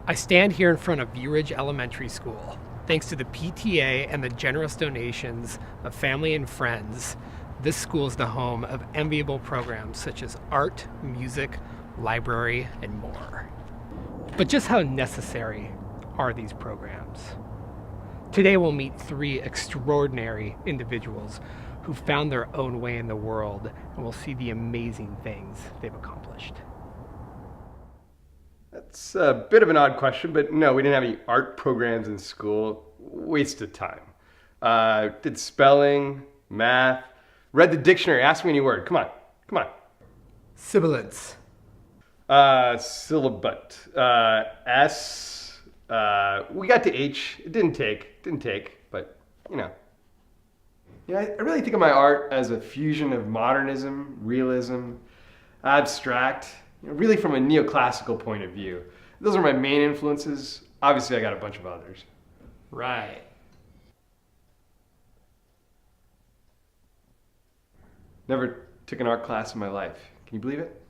I stand here in front of View Ridge Elementary School. Thanks to the PTA and the generous donations of family and friends, this school is the home of enviable programs such as art, music, library, and more. But just how necessary are these programs? Today we'll meet three extraordinary individuals who found their own way in the world, and we'll see the amazing things they've accomplished. That's a bit of an odd question, but no, we didn't have any art programs in school. Waste of time. Did spelling, math, read the dictionary, ask me any word. Come on. Sibilance. Syllabut. S. We got to H. It didn't take, but you know. Yeah, I really think of my art as a fusion of modernism, realism, abstract, really from a neoclassical point of view. Those are my main influences. Obviously, I got a bunch of others. Right. Never took an art class in my life. Can you believe it?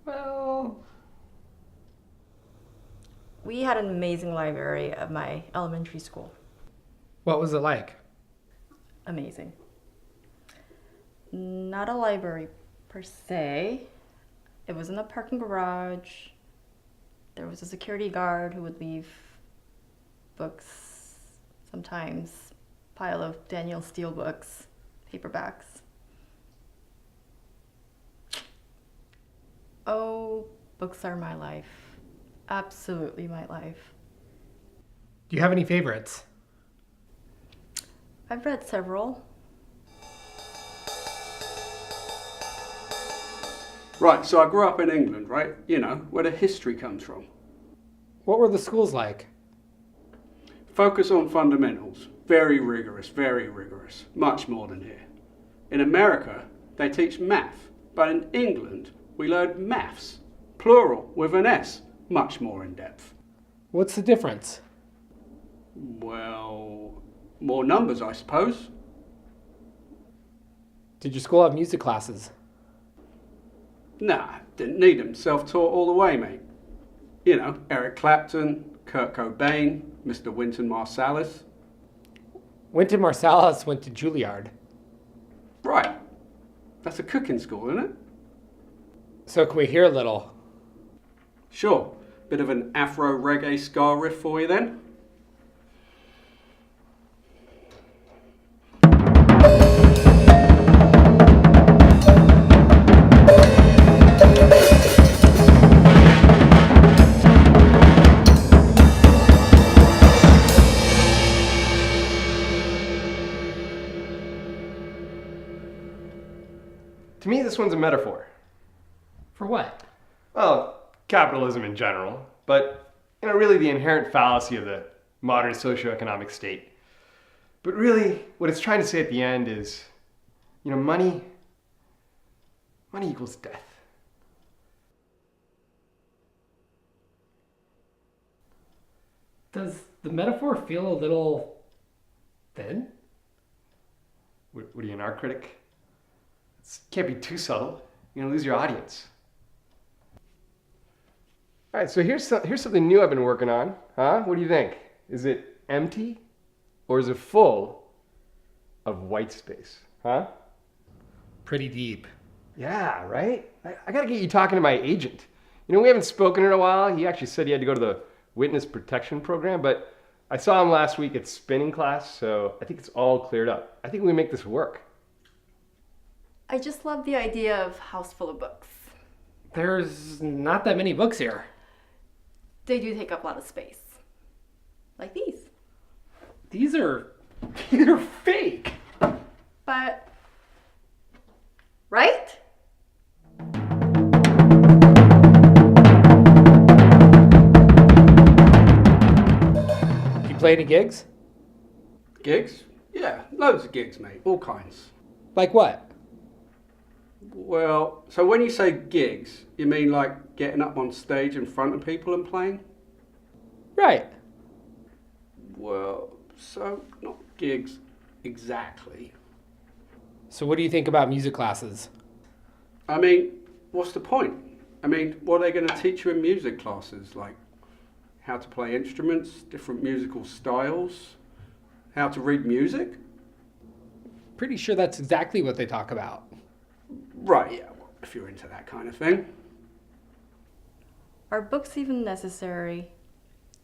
Well, We had an amazing library at my elementary school. what was it like? Amazing. Not a library per se. It was in a parking garage. There was a security guard who would leave books, sometimes pile of Daniel Steele books, paperbacks. Oh, books are my life. Absolutely my life. Do you have any favorites? I've read several. Right, so I grew up in England, right? You know, where the history comes from. What were the schools like? Focus on fundamentals. Very rigorous, much more than here. In America, they teach math, but in England, we learned maths, plural with an S, much more in depth. What's the difference? Well, more numbers, I suppose. Did your school have music classes? Nah, didn't need them. Self-taught all the way, mate. You know, Eric Clapton, Kurt Cobain, Mr. Wynton Marsalis. Wynton Marsalis went to Juilliard. Right. That's a cooking school, isn't it? So can we hear a little? Sure. Bit of an Afro reggae ska riff for you then. To me, this one's a metaphor. For what? Well, capitalism in general, but really the inherent fallacy of the modern socioeconomic state. But really, what it's trying to say at the end is, money equals death. Does the metaphor feel a little thin? What are you, an art critic? It can't be too subtle. You're gonna lose your audience. All right, so here's something new I've been working on. Huh? What do you think? Is it empty or is it full of white space? Huh? Pretty deep. Yeah, right? I gotta get you talking to my agent. We haven't spoken in a while. He actually said he had to go to the witness protection program, but I saw him last week at spinning class, so I think it's all cleared up. I think we make this work. I just love the idea of house full of books. There's not that many books here. They do take up a lot of space. Like these. These are fake. But, right? You play any gigs? Gigs? Yeah, loads of gigs, mate. All kinds. Like what? Well, so when you say gigs, you mean like getting up on stage in front of people and playing? Right. Well, so not gigs exactly. So what do you think about music classes? I mean, what's the point? I mean, what are they going to teach you in music classes? Like how to play instruments, different musical styles, how to read music. Pretty sure that's exactly what they talk about. Right, yeah, well, if you're into that kind of thing. Are books even necessary?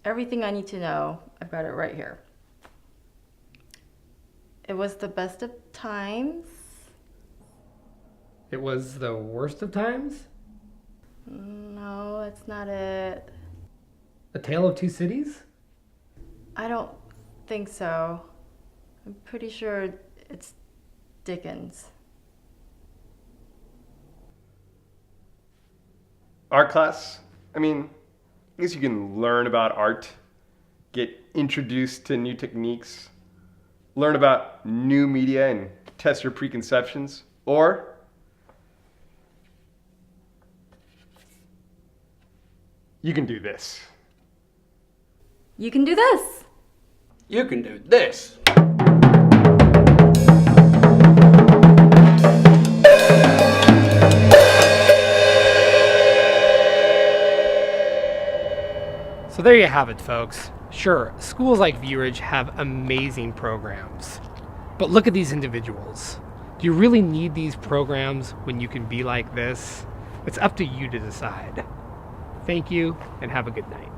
Everything I need to know, I've got it right here. It was the best of times. It was the worst of times? No, that's not it. A Tale of Two Cities? I don't think so. I'm pretty sure it's Dickens. Art class? I mean, I guess you can learn about art, get introduced to new techniques, learn about new media and test your preconceptions. Or you can do this. You can do this! You can do this. So there you have it, folks. Sure, schools like View Ridge have amazing programs. But look at these individuals. Do you really need these programs when you can be like this? It's up to you to decide. Thank you, and have a good night.